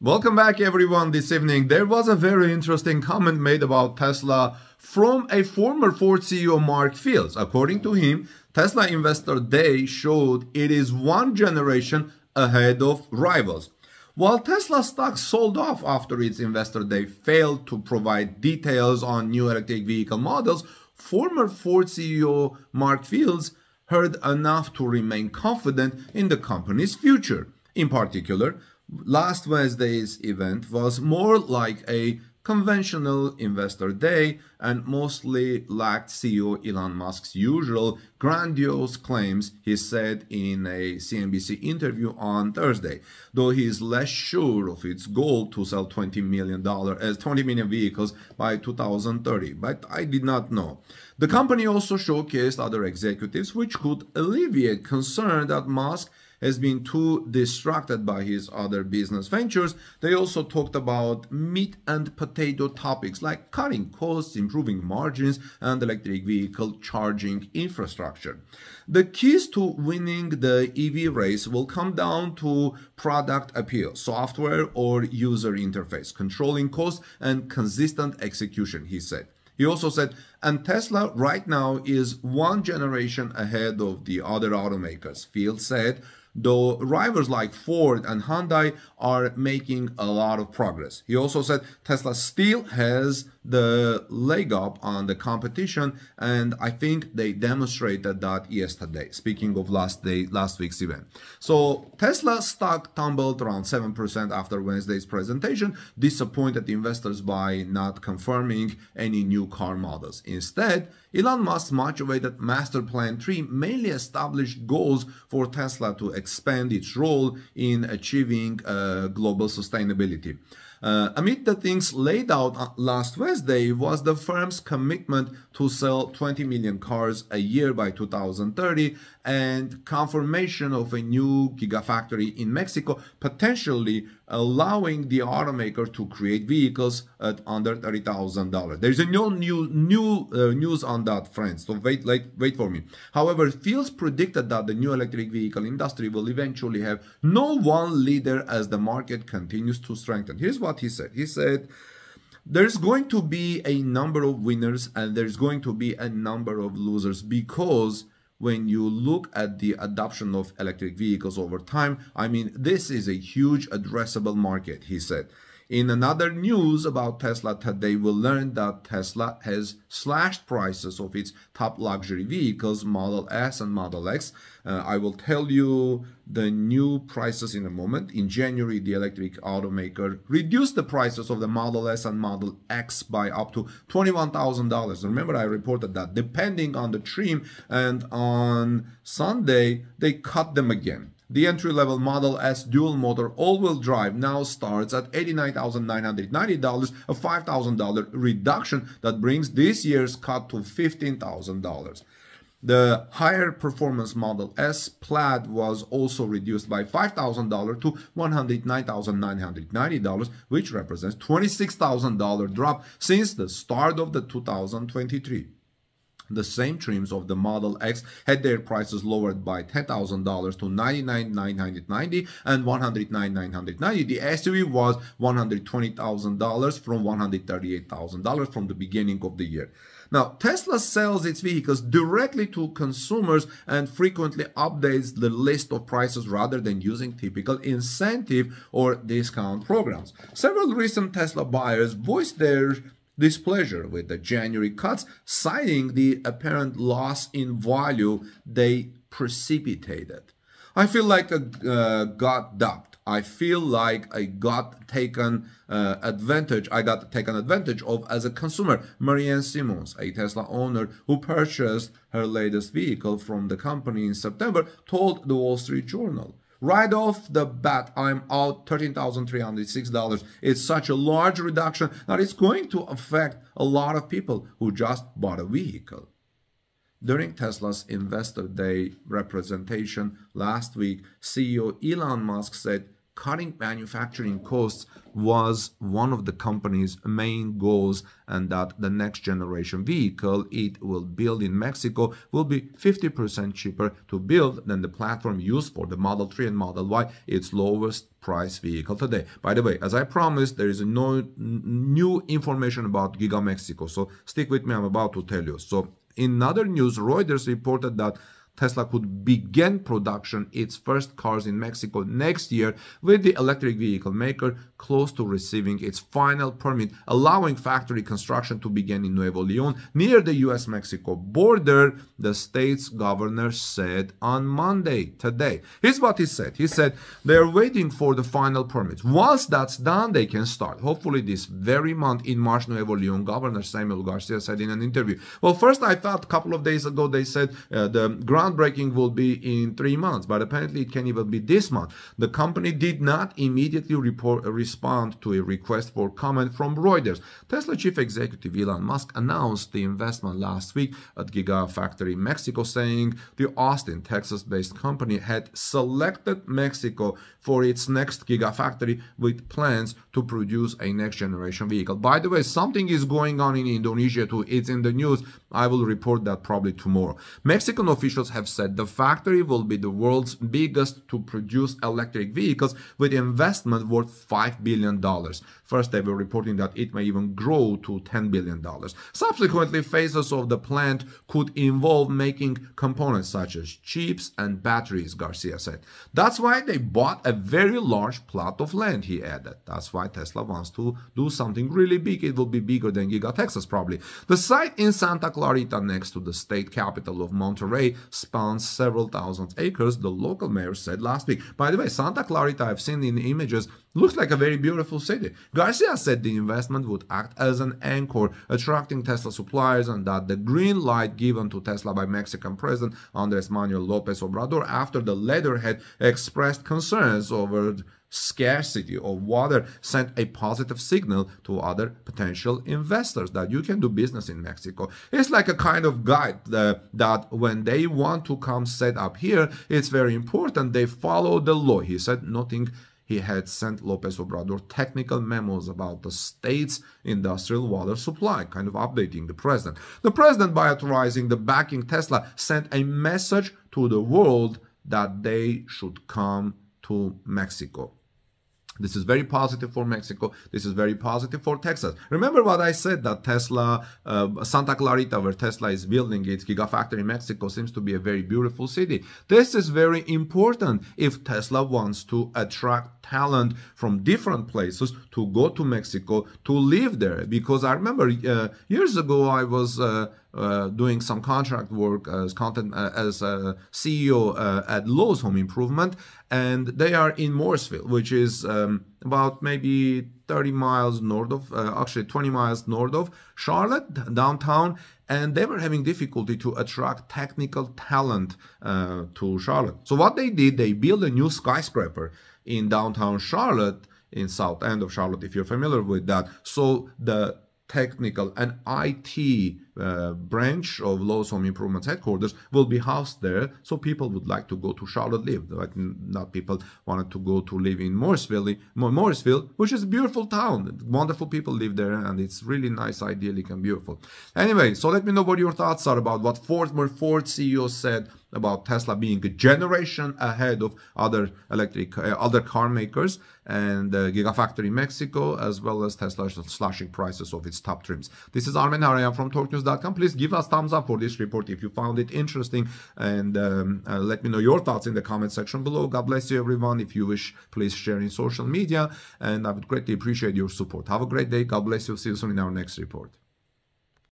Welcome back everyone. This evening there was a very interesting comment made about Tesla from a former Ford CEO, Mark Fields. According to him, Tesla Investor Day showed it is one generation ahead of rivals. While Tesla stock sold off after its Investor Day failed to provide details on new electric vehicle models, former Ford CEO Mark Fields heard enough to remain confident in the company's future. In particular, last Wednesday's event was more like a conventional investor day and mostly lacked CEO Elon Musk's usual grandiose claims, he said in a CNBC interview on Thursday, though he is less sure of its goal to sell 20 million vehicles by 2030. But I did not know. The company also showcased other executives, which could alleviate concern that Musk has been too distracted by his other business ventures. They also talked about meat and potato topics like cutting costs, improving margins, and electric vehicle charging infrastructure. The keys to winning the EV race will come down to product appeal, software or user interface, controlling costs, and consistent execution, he said. He also said, and Tesla right now is one generation ahead of the other automakers. Fields said, though rivals like Ford and Hyundai are making a lot of progress. He also said Tesla still has the leg up on the competition, and I think they demonstrated that yesterday, speaking of last week's event. So Tesla stock tumbled around 7% after Wednesday's presentation, disappointed investors by not confirming any new car models. Instead, Elon Musk's much-awaited Master Plan 3 mainly established goals for Tesla to expand its role in achieving global sustainability. Amid the things laid out last Wednesday was the firm's commitment to sell 20 million cars a year by 2030 and confirmation of a new gigafactory in Mexico, potentially allowing the automaker to create vehicles at under $30,000. There's a news on that, friends, so wait for me. However, Fields predicted that the new electric vehicle industry will eventually have no one leader as the market continues to strengthen. Here's what he said. He said, there's going to be a number of winners and there's going to be a number of losers, because when you look at the adoption of electric vehicles over time, I mean, this is a huge addressable market, he said. In another news about Tesla today, we'll learn that Tesla has slashed prices of its top luxury vehicles, Model S and Model X. I will tell you the new prices in a moment. In January, the electric automaker reduced the prices of the Model S and Model X by up to $21,000. Remember, I reported that depending on the trim, and on Sunday, they cut them again. The entry-level Model S dual-motor all-wheel drive now starts at $89,990, a $5,000 reduction that brings this year's cut to $15,000. The higher performance Model S Plaid was also reduced by $5,000 to $109,990, which represents $26,000 drop since the start of the 2023. The same trims of the Model X had their prices lowered by $10,000 to $99,990 and $109,990. The SUV was $120,000 from $138,000 from the beginning of the year. Now, Tesla sells its vehicles directly to consumers and frequently updates the list of prices rather than using typical incentive or discount programs. Several recent Tesla buyers voiced their displeasure with the January cuts, citing the apparent loss in value they precipitated. I feel like I got ducked. I feel like I got taken advantage of as a consumer. Marianne Simmons, a Tesla owner who purchased her latest vehicle from the company in September, told the Wall Street Journal. Right off the bat, I'm out $13,306. It's such a large reduction that it's going to affect a lot of people who just bought a vehicle. During Tesla's Investor Day representation last week, CEO Elon Musk said cutting manufacturing costs was one of the company's main goals, and that the next generation vehicle it will build in Mexico will be 50% cheaper to build than the platform used for the Model 3 and Model Y, its lowest price vehicle today. By the way, as I promised, there is no new information about Giga Mexico, so stick with me, I'm about to tell you. So in other news, Reuters reported that Tesla could begin production its first cars in Mexico next year, with the electric vehicle maker close to receiving its final permit, allowing factory construction to begin in Nuevo Leon near the U.S. Mexico border, the state's governor said on Monday, today. Here's what he said. He said they're waiting for the final permits. Once that's done, they can start. Hopefully this very month in March, Nuevo Leon Governor Samuel Garcia said in an interview. Well, first I thought a couple of days ago they said the groundbreaking will be in 3 months, but apparently it can even be this month. The company did not immediately respond to a request for comment from Reuters. Tesla chief executive Elon Musk announced the investment last week at Gigafactory Mexico, saying the Austin, Texas-based company had selected Mexico for its next Gigafactory with plans to produce a next-generation vehicle. By the way, something is going on in Indonesia too. It's in the news. I will report that probably tomorrow. Mexican officials have said the factory will be the world's biggest to produce electric vehicles, with investment worth $5 billion. First, they were reporting that it may even grow to $10 billion. Subsequently, phases of the plant could involve making components such as chips and batteries, Garcia said. That's why they bought a very large plot of land, he added. That's why Tesla wants to do something really big. It will be bigger than Giga Texas, probably. The site in Santa Clarita, next to the state capital of Monterrey, spans several thousand acres, the local mayor said last week. By the way, Santa Clarita, I've seen in the images, looks like a very beautiful city. Garcia said the investment would act as an anchor, attracting Tesla suppliers, and that the green light given to Tesla by Mexican President Andres Manuel Lopez Obrador after the latter had expressed concerns over scarcity of water sent a positive signal to other potential investors that you can do business in Mexico. It's like a kind of guide that when they want to come set up here, it's very important they follow the law, he said, noting he had sent Lopez Obrador technical memos about the state's industrial water supply, kind of updating the president. The president, by authorizing the backing Tesla, sent a message to the world that they should come to Mexico. This is very positive for Mexico. This is very positive for Texas. Remember what I said, that Tesla, Santa Clarita, where Tesla is building its Gigafactory in Mexico, seems to be a very beautiful city. This is very important if Tesla wants to attract talent from different places to go to Mexico to live there. Because I remember years ago I was doing some contract work as CEO at Lowe's Home Improvement, and they are in Mooresville, which is about maybe 30 miles north of, actually 20 miles north of Charlotte, downtown, and they were having difficulty to attract technical talent to Charlotte. So what they did, they built a new skyscraper in downtown Charlotte, in south end of Charlotte, if you're familiar with that. So the technical and IT branch of Lowe's Home Improvement headquarters will be housed there, so people would like to go to Charlotte live. Like, not people wanted to go to live in Mooresville, which is a beautiful town. Wonderful people live there, and it's really nice, idyllic and beautiful. Anyway, so let me know what your thoughts are about what former Ford CEO said about Tesla being a generation ahead of other car makers, and Gigafactory Mexico, as well as Tesla slashing prices of its top trims. This is Armen Harayan from TalkNews.com. Please give us thumbs up for this report if you found it interesting, and let me know your thoughts in the comment section below. God bless you, everyone. If you wish, please share in social media, and I would greatly appreciate your support. Have a great day. God bless you. See you soon in our next report.